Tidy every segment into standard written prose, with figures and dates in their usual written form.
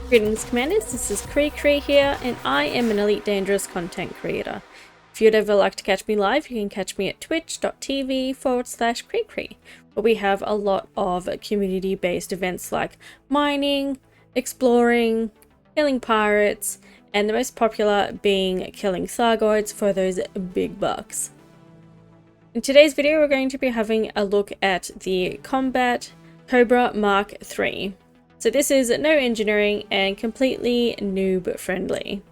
Greetings Commanders, this is Cree here, and I am an Elite Dangerous content creator. If you'd ever like to catch me live, you can catch me at twitch.tv/Cree, where we have a lot of community-based events like mining, exploring, killing pirates, and the most popular being killing Thargoids for those big bucks. In today's video, we're going to be having a look at the Combat Cobra Mark III. So this is no engineering and completely noob friendly.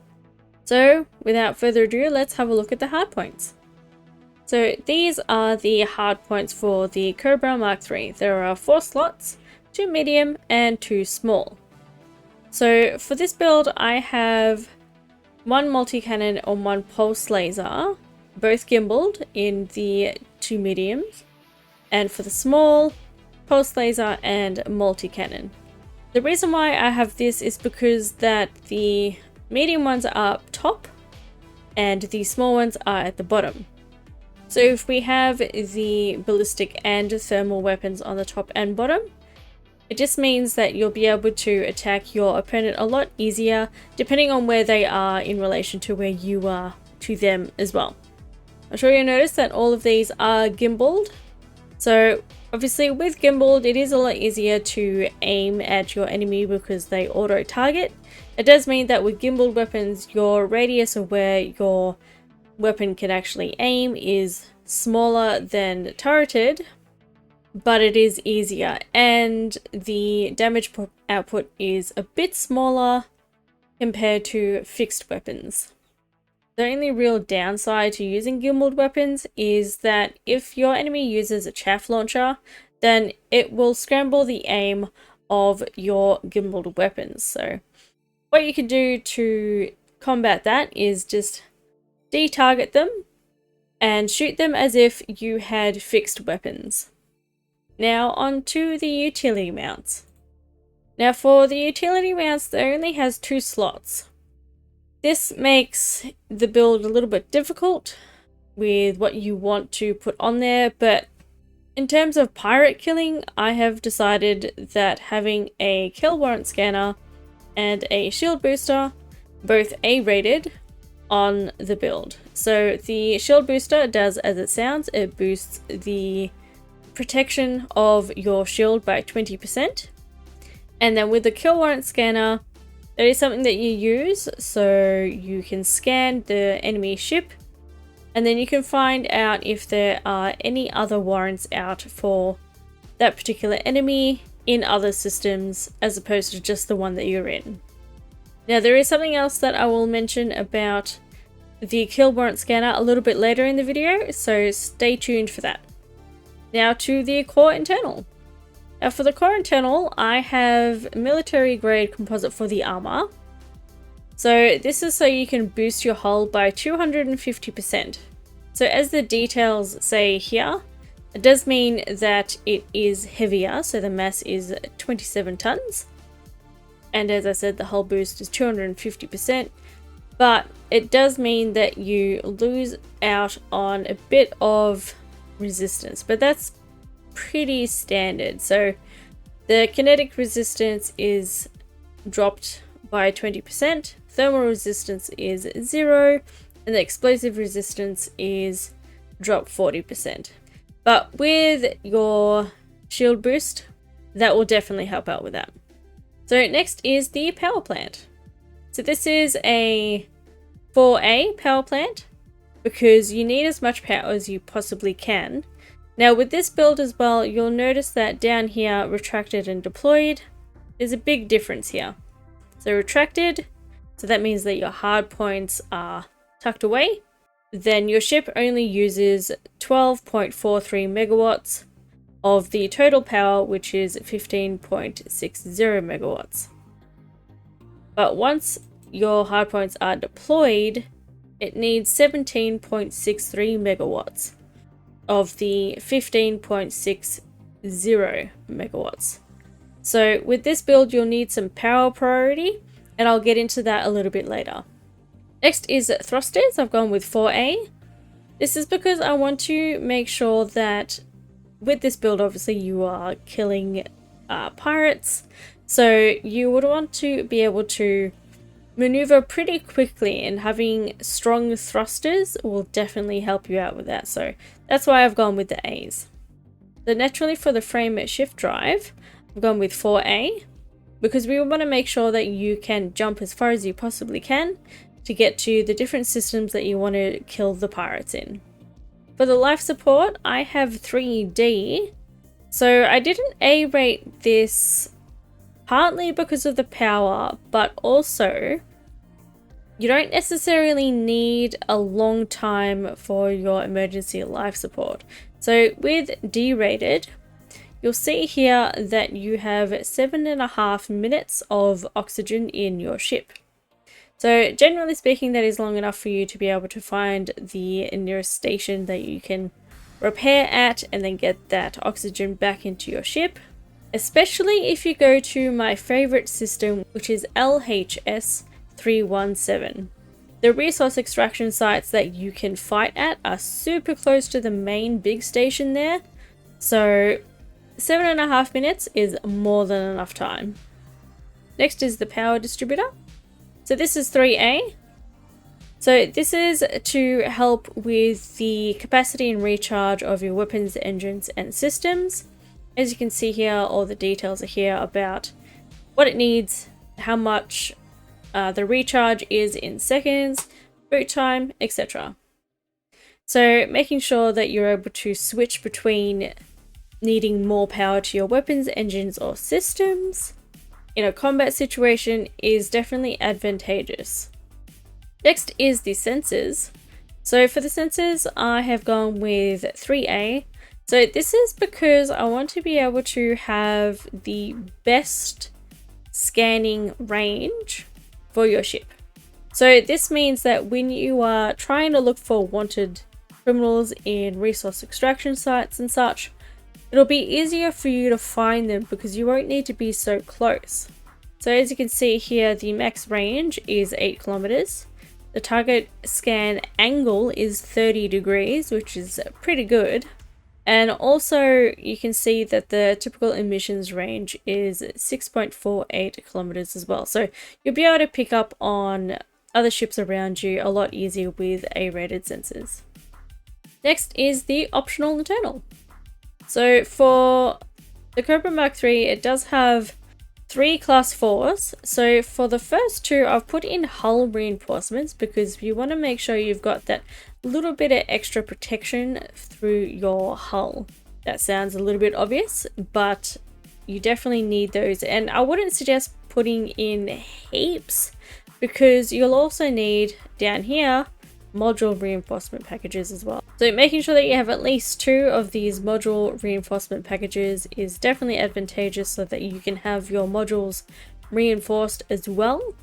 So without further ado, let's have a look at the hardpoints. So these are the hardpoints for the Cobra Mark III. There are 4 slots, 2 medium and 2 small. So for this build, I have 1 multi-cannon and 1 pulse laser, both gimbaled in the 2 mediums. And for the small, pulse laser and multi-cannon. The reason why I have this is because that the medium ones are up top and the small ones are at the bottom. So if we have the ballistic and thermal weapons on the top and bottom, it just means that you'll be able to attack your opponent a lot easier depending on where they are in relation to where you are to them as well. I'm sure you'll notice that all of these are gimbaled. So obviously with gimbaled, it is a lot easier to aim at your enemy because they auto-target. It does mean that with gimbaled weapons, your radius of where your weapon can actually aim is smaller than turreted, but it is easier, and the damage output is a bit smaller compared to fixed weapons. The only real downside to using gimbaled weapons is that if your enemy uses a chaff launcher, then it will scramble the aim of your gimbaled weapons. So what you can do to combat that is just de-target them and shoot them as if you had fixed weapons. Now on to the utility mounts. Now for the utility mounts, it only has 2 slots. This makes the build a little bit difficult with what you want to put on there, but in terms of pirate killing, I have decided that having a kill warrant scanner and a shield booster, both A-rated, on the build. So the shield booster does as it sounds, it boosts the protection of your shield by 20%. And then with the kill warrant scanner, that is something that you use, so you can scan the enemy ship and then you can find out if there are any other warrants out for that particular enemy in other systems as opposed to just the one that you're in. Now there is something else that I will mention about the kill warrant scanner a little bit later in the video, so stay tuned for that. Now to the core internal. Now for the core internal, I have military grade composite for the armor. So this is so you can boost your hull by 250%. So as the details say here, it does mean that it is heavier, so the mass is 27 tons. And as I said, the hull boost is 250%, but it does mean that you lose out on a bit of resistance, but that's pretty standard. So the kinetic resistance is dropped by 20%, thermal resistance is 0, and the explosive resistance is dropped 40%. But with your shield boost, that will definitely help out with that. So next is the power plant. So this is a 4A power plant because you need as much power as you possibly can. Now with this build as well, you'll notice that down here, retracted and deployed, there's a big difference here. So retracted, so that means that your hard points are tucked away. Then your ship only uses 12.43 megawatts of the total power, which is 15.60 megawatts. But once your hard points are deployed, it needs 17.63 megawatts. Of the 15.60 megawatts. So with this build, you'll need some power priority, and I'll get into that a little bit later. Next is thrusters. I've gone with 4A. This is because I want to make sure that with this build, obviously you are killing pirates. So you would want to be able to maneuver pretty quickly, and having strong thrusters will definitely help you out with that. So that's why I've gone with the A's. So naturally for the frame shift drive, I've gone with 4A because we want to make sure that you can jump as far as you possibly can to get to the different systems that you want to kill the pirates in. For the life support, I have 3D. So I didn't A rate this partly because of the power, but also you don't necessarily need a long time for your emergency life support. So with D-rated, you'll see here that you have 7.5 minutes of oxygen in your ship. So generally speaking, that is long enough for you to be able to find the nearest station that you can repair at and then get that oxygen back into your ship. Especially if you go to my favorite system, which is LHS 317. The resource extraction sites that you can fight at are super close to the main big station there, so 7.5 minutes is more than enough time. Next is the power distributor. So this is 3A. So this is to help with the capacity and recharge of your weapons, engines, and systems. As you can see here, all the details are here about what it needs, how much the recharge is in seconds, boot time, etc. So making sure that you're able to switch between needing more power to your weapons, engines, or systems in a combat situation is definitely advantageous. Next is the sensors. So for the sensors, I have gone with 3A. So this is because I want to be able to have the best scanning range for your ship. So this means that when you are trying to look for wanted criminals in resource extraction sites and such, it'll be easier for you to find them because you won't need to be so close. So as you can see here, the max range is 8 kilometers. The target scan angle is 30 degrees, which is pretty good. And also you can see that the typical emissions range is 6.48 kilometers as well. So you'll be able to pick up on other ships around you a lot easier with A-rated sensors. Next is the optional internal. So for the Cobra Mark III, it does have 3 class 4s. So for the first 2, I've put in hull reinforcements because you want to make sure you've got that little bit of extra protection through your hull. That sounds a little bit obvious, but you definitely need those. And I wouldn't suggest putting in heaps because you'll also need down here module reinforcement packages as well. So making sure that you have at least 2 of these module reinforcement packages is definitely advantageous so that you can have your modules reinforced as well,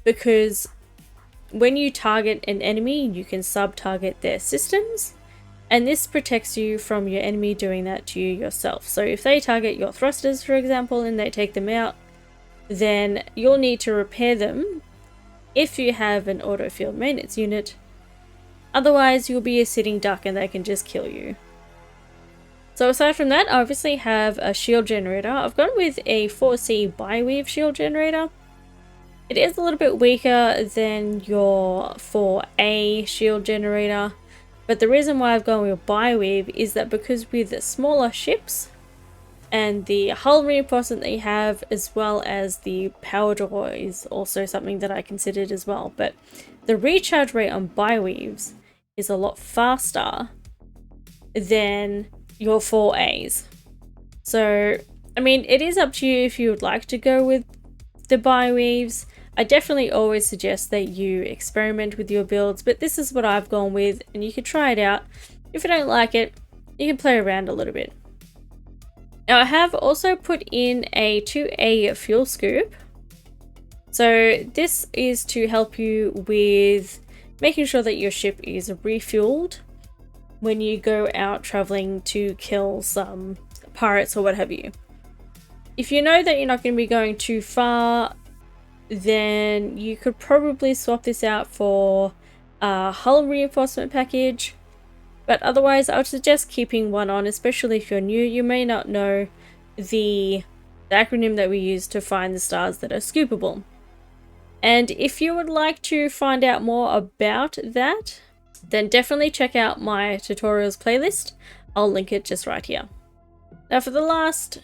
because when you target an enemy, you can sub-target their systems, and this protects you from your enemy doing that to you yourself. So if they target your thrusters, for example, and they take them out, then you'll need to repair them if you have an auto field maintenance unit. Otherwise, you'll be a sitting duck and they can just kill you. So aside from that, I obviously have a shield generator. I've gone with a 4C Biweave shield generator. It is a little bit weaker than your 4A shield generator, but the reason why I've gone with Biweave is that because with smaller ships and the hull reinforcement that you have, as well as the power draw is also something that I considered as well, but the recharge rate on Biweaves is a lot faster than your 4As. So, I mean, it is up to you if you would like to go with the Biweaves. I definitely always suggest that you experiment with your builds, but this is what I've gone with, and you can try it out. If you don't like it, you can play around a little bit. Now, I have also put in a 2A fuel scoop. So this is to help you with making sure that your ship is refueled when you go out traveling to kill some pirates or what have you. If you know that you're not going to be going too far, then you could probably swap this out for a hull reinforcement package. But otherwise, I would suggest keeping one on, especially if you're new. You may not know the the acronym that we use to find the stars that are scoopable. And if you would like to find out more about that, then definitely check out my tutorials playlist. I'll link it just right here. Now for the last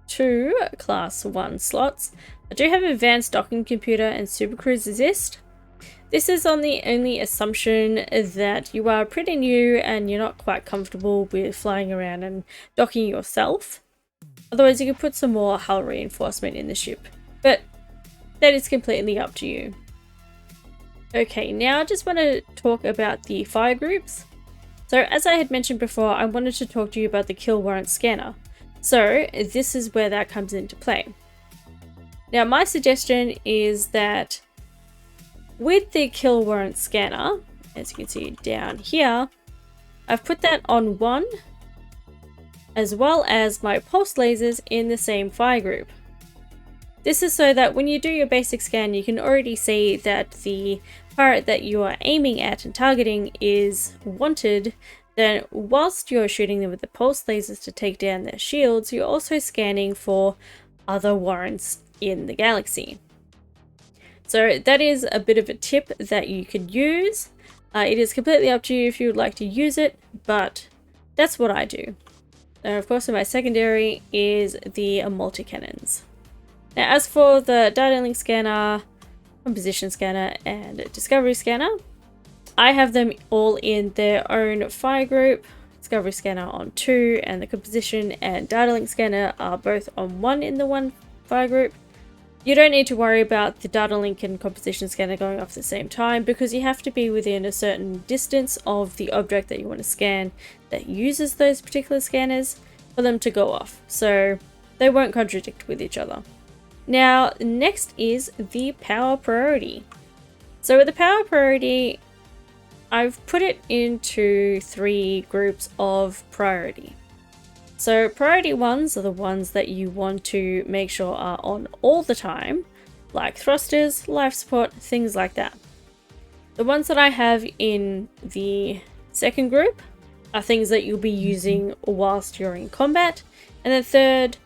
2 class 1 slots, I do have Advanced Docking Computer and Super Cruise Assist. This is on the only assumption that you are pretty new and you're not quite comfortable with flying around and docking yourself. Otherwise you can put some more hull reinforcement in the ship, but that is completely up to you. Okay, now I just want to talk about the fire groups. So as I had mentioned before, I wanted to talk to you about the kill warrant scanner. So this is where that comes into play. Now my suggestion is that with the kill warrant scanner, as you can see down here, I've put that on 1, as well as my pulse lasers in the same fire group. This is so that when you do your basic scan, you can already see that the pirate that you are aiming at and targeting is wanted. Then whilst you're shooting them with the pulse lasers to take down their shields, you're also scanning for other warrants in the galaxy. So that is a bit of a tip that you could use. It is completely up to you if you would like to use it, but that's what I do. Now, of course, my secondary is the multi-cannons. Now, as for the data link scanner, composition scanner, and discovery scanner, I have them all in their own fire group. Discovery scanner on 2, and the composition and data link scanner are both on 1 in the 1 fire group. You don't need to worry about the data link and composition scanner going off at the same time, because you have to be within a certain distance of the object that you want to scan that uses those particular scanners for them to go off. So they won't contradict with each other. Now, next is the power priority. So with the power priority, I've put it into 3 groups of priority. So priority ones are the ones that you want to make sure are on all the time, like thrusters, life support, things like that. The ones that I have in the second group are things that you'll be using whilst you're in combat, and the third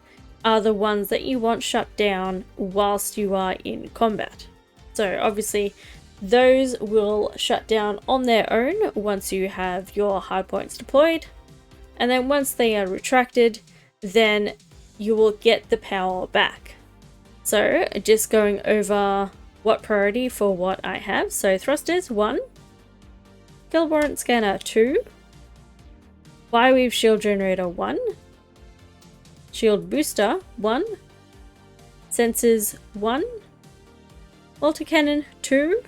are the ones that you want shut down whilst you are in combat. So obviously those will shut down on their own once you have your hardpoints deployed. And then once they are retracted, then you will get the power back. So just going over what priority for what I have. So thrusters 1, kill warrant scanner 2, fireweave shield generator 1, shield booster 1, sensors 1, multi-cannon 2,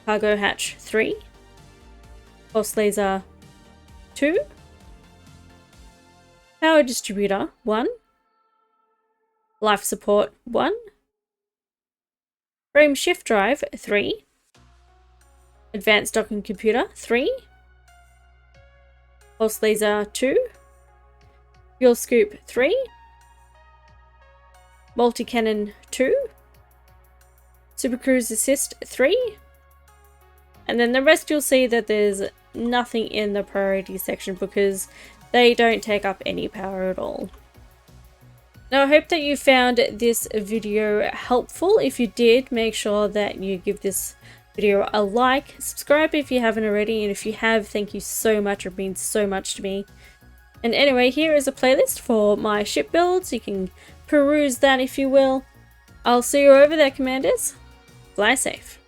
cargo hatch 3, pulse laser 2, power distributor 1, life support 1, frame shift drive 3, advanced docking computer 3, pulse laser 2, fuel scoop 3, multi-cannon 2, super cruise assist 3, and then the rest you'll see that there's nothing in the priority section because they don't take up any power at all. Now I hope that you found this video helpful. If you did, make sure that you give this video a like, subscribe if you haven't already, and if you have, thank you so much, it means so much to me. And anyway, here is a playlist for my ship builds. You can peruse that if you will. I'll see you over there, Commanders. Fly safe.